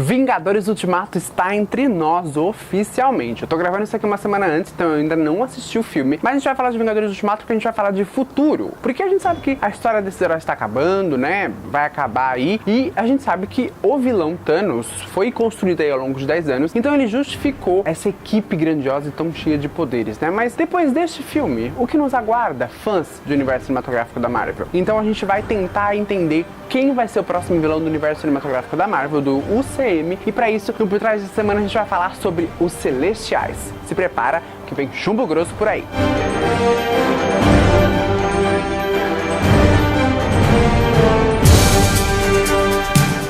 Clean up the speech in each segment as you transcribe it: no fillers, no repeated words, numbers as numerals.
Vingadores Ultimato está entre nós oficialmente. Eu tô gravando isso aqui uma semana antes, então eu ainda não assisti o filme, mas a gente vai falar de Vingadores Ultimato porque a gente vai falar de futuro. Porque a gente sabe que a história desses heróis está acabando, né? Vai acabar aí. E a gente sabe que o vilão Thanos foi construído aí ao longo de 10 anos, então ele justificou essa equipe grandiosa e tão cheia de poderes, né? Mas depois deste filme, o que nos aguarda, fãs do universo cinematográfico da Marvel? Então a gente vai tentar entender quem vai ser o próximo vilão do universo cinematográfico da Marvel, do UCM. E para isso, no Por Trás dessa semana, a gente vai falar sobre os Celestiais. Se prepara, que vem chumbo grosso por aí.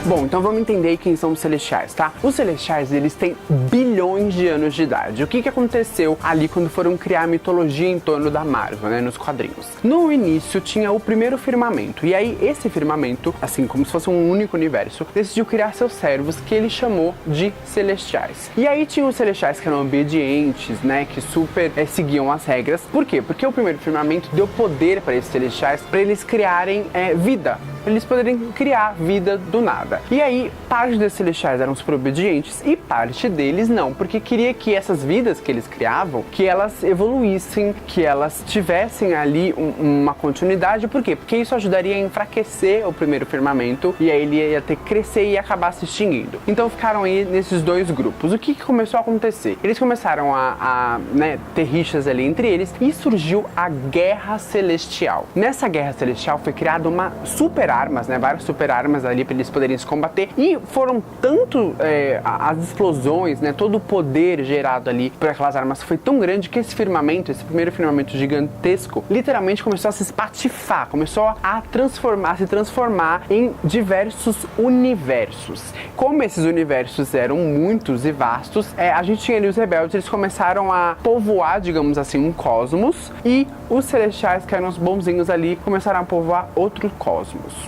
Bom, então vamos entender quem são os Celestiais, tá? Os Celestiais, eles têm bilhões de anos de idade. O que aconteceu ali quando foram criar a mitologia em torno da Marvel, né, nos quadrinhos? No início tinha o primeiro firmamento, e aí esse firmamento, assim como se fosse um único universo, decidiu criar seus servos, que ele chamou de Celestiais. E aí tinha os Celestiais que eram obedientes, né, que super seguiam as regras. Por quê? Porque o primeiro firmamento deu poder para esses Celestiais, para eles criarem vida. Eles poderiam criar vida do nada. E aí, parte desses Celestiais eram super obedientes e parte deles não, porque queria que essas vidas que eles criavam, que elas evoluíssem, que elas tivessem ali uma continuidade. Por quê? Porque isso ajudaria a enfraquecer o primeiro firmamento e aí ele ia ter que crescer e acabar se extinguindo. Então ficaram aí nesses dois grupos. O que começou a acontecer? Eles começaram a ter rixas ali entre eles e surgiu a Guerra Celestial. Nessa Guerra Celestial foi criada uma super armas, né, várias super armas ali para eles poderem se combater, e foram tanto as explosões, né, todo o poder gerado ali por aquelas armas foi tão grande que esse firmamento, esse primeiro firmamento gigantesco, literalmente começou a se espatifar, começou a se transformar em diversos universos. Como esses universos eram muitos e vastos, a gente tinha ali os rebeldes, eles começaram a povoar, digamos assim, um cosmos, e os Celestiais, que eram os bonzinhos ali, começaram a povoar outro cosmos.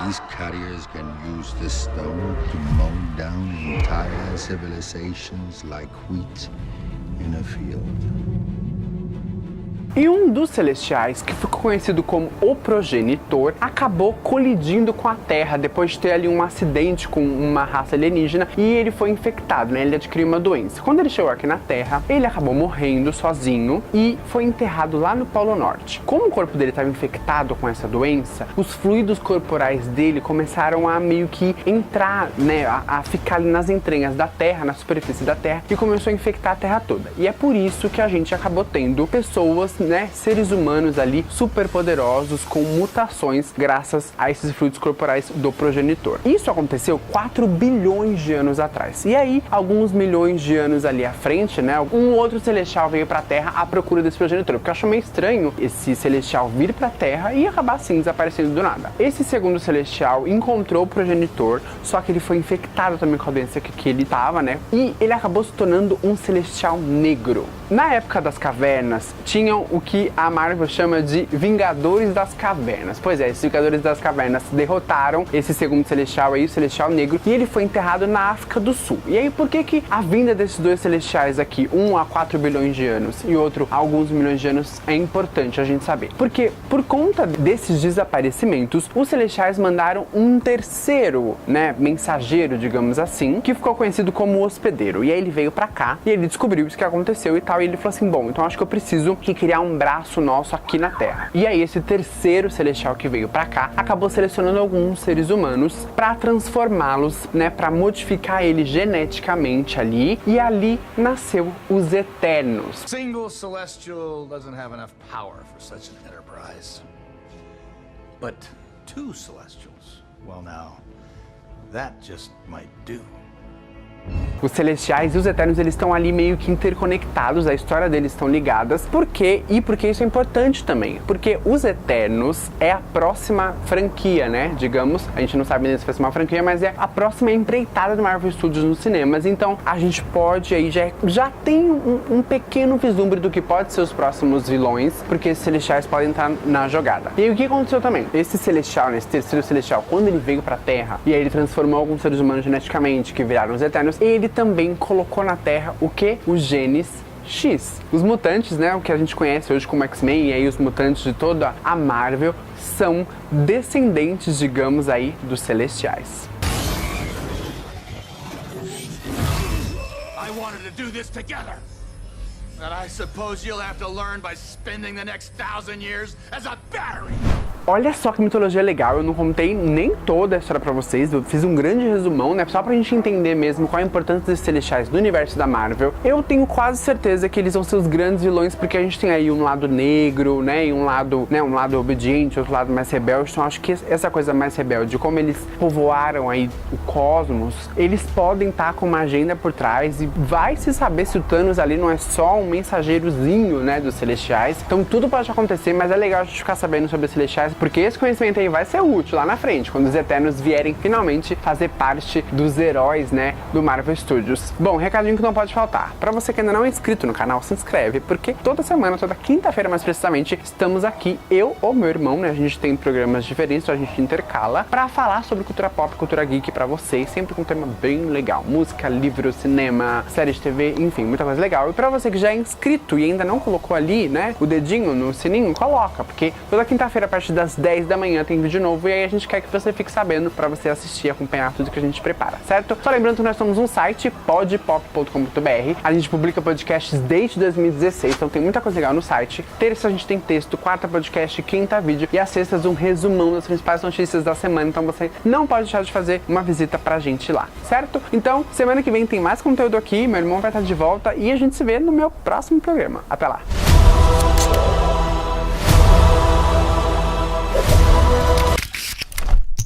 These carriers can use the stone to mow down entire civilizations like wheat in a field. E um dos Celestiais, que ficou conhecido como o Progenitor, acabou colidindo com a Terra depois de ter ali um acidente com uma raça alienígena e ele foi infectado, né? Ele adquiriu uma doença. Quando ele chegou aqui na Terra, ele acabou morrendo sozinho e foi enterrado lá no Polo Norte. Como o corpo dele estava infectado com essa doença, os fluidos corporais dele começaram a meio que entrar, né? A ficar ali nas entranhas da Terra, na superfície da Terra, e começou a infectar a Terra toda. E é por isso que a gente acabou tendo pessoas, né, seres humanos ali super poderosos com mutações graças a esses fluidos corporais do progenitor. Isso aconteceu 4 bilhões de anos atrás. E aí, alguns milhões de anos ali à frente, né, um outro celestial veio pra Terra à procura desse progenitor, porque eu acho meio estranho esse celestial vir pra Terra e acabar assim desaparecendo do nada. Esse segundo celestial encontrou o progenitor, só que ele foi infectado também com a doença que ele tava, né, e ele acabou se tornando um celestial negro. Na época das cavernas, tinham o que a Marvel chama de Vingadores das Cavernas. Pois é, esses Vingadores das Cavernas derrotaram esse segundo Celestial aí, o Celestial Negro, e ele foi enterrado na África do Sul. E aí, por que a vinda desses dois Celestiais aqui, um há 4 bilhões de anos e outro há alguns milhões de anos, é importante a gente saber? Porque, por conta desses desaparecimentos, os Celestiais mandaram um terceiro, né, mensageiro, digamos assim, que ficou conhecido como Hospedeiro. E aí ele veio pra cá e ele descobriu isso que aconteceu e tal, e ele falou assim, bom, então acho que eu preciso criar um braço nosso aqui na Terra. E aí esse terceiro celestial que veio pra cá acabou selecionando alguns seres humanos pra transformá-los, né, pra modificar ele geneticamente ali, e ali nasceu os Eternos. Single Celestial doesn't have enough power for such an enterprise. But 2 Celestials, well now, that just might do. Os Celestiais e os Eternos, eles estão ali meio que interconectados, a história deles estão ligadas. Por quê? E porque isso é importante também. Porque os Eternos é a próxima franquia, né? Digamos, a gente não sabe ainda se vai ser uma franquia, mas é a próxima empreitada do Marvel Studios nos cinemas. Então, a gente pode aí, já tem um pequeno vislumbre do que pode ser os próximos vilões, porque esses Celestiais podem entrar na jogada. E aí, o que aconteceu também? Esse Celestial, né, esse terceiro Celestial, quando ele veio pra Terra, e aí ele transformou alguns seres humanos geneticamente, que viraram os Eternos, ele também colocou na Terra o que? Os genes X. Os mutantes, né, o que a gente conhece hoje como X-Men, e aí os mutantes de toda a Marvel, são descendentes, digamos aí, dos Celestiais. I wanted to do this together. That I suppose you'll have to learn by spending the next 1,000 years as a battery. Olha só que mitologia legal, eu não contei nem toda a história pra vocês, eu fiz um grande resumão, né, só pra gente entender mesmo qual a importância dos Celestiais do universo da Marvel. Eu tenho quase certeza que eles vão ser os grandes vilões, porque a gente tem aí um lado negro, né, e um lado obediente, outro lado mais rebelde, então acho que essa coisa mais rebelde, como eles povoaram aí o cosmos, eles podem estar com uma agenda por trás, e vai se saber se o Thanos ali não é só um mensageirozinho, né, dos Celestiais. Então tudo pode acontecer, mas é legal a gente ficar sabendo sobre os Celestiais, porque esse conhecimento aí vai ser útil lá na frente, quando os Eternos vierem finalmente fazer parte dos heróis, né, do Marvel Studios. Bom, recadinho que não pode faltar. Pra você que ainda não é inscrito no canal, se inscreve, porque toda semana, toda quinta-feira mais precisamente, estamos aqui, eu ou meu irmão, né, a gente tem programas diferentes, a gente intercala, pra falar sobre cultura pop, cultura geek pra vocês, sempre com um tema bem legal. Música, livro, cinema, série de TV, enfim, muita coisa legal. E pra você que já é inscrito e ainda não colocou ali, né, o dedinho no sininho, coloca, porque toda quinta-feira, a partir das 10 da manhã tem vídeo novo, e aí a gente quer que você fique sabendo pra você assistir e acompanhar tudo que a gente prepara, certo? Só lembrando que nós somos um site, podpop.com.br, a gente publica podcasts desde 2016, então tem muita coisa legal no site. Terça a gente tem texto, quarta podcast, quinta vídeo, e às sextas um resumão das principais notícias da semana, então você não pode deixar de fazer uma visita pra gente lá, certo? Então, semana que vem tem mais conteúdo aqui, meu irmão vai estar de volta, e a gente se vê no meu próximo programa. Até lá!